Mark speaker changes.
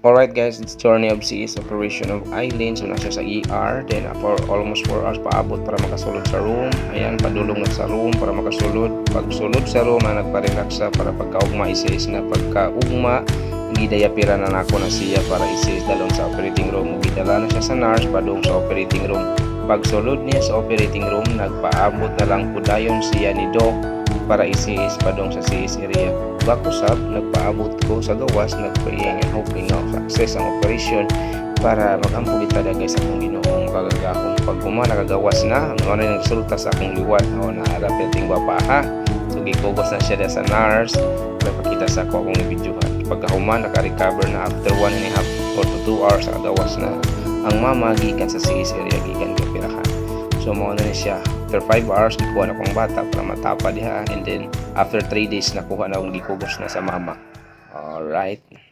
Speaker 1: Alright guys, it's journey of CS operation of Eileen. So nasa sa ER, then for almost 4 hours paabot para makasulod sa room. Ayan, padulong na sa room para makasulod. Pagsulod sa room na nagpa-relax sa para pagkaugma isis na pagkaugma gidayapira na nako na siya para isis dalon sa operating room. Gidala na siya sa nurse padung sa operating room. Pagsulod niya sa operating room, nagpaabot na lang pudayon siya ni Doc para isis padong sa CS area. Bago sab, nagpaabot ko sa gawas, nagpaiyang and hoping na success ang operation para mag-ampog kita dagay sa akong Ginoong kagagahong. Pag nakagawas na, ang ano yung resulta sa akong liwat o naharapit yung bapaha. So gikugos na siya sa nurse para pakita sa ako akong videohan. Pagkahuma, naka-recover na after 1.5 or 2 hours sa gawas na ang mama gikan sa CS area gikan kapirahan. So mo na siya. After 5 hours, gikuha na kong bata para matapa diha. And then, after 3 days, nakuha na akong gikubos na sa mama. Alright.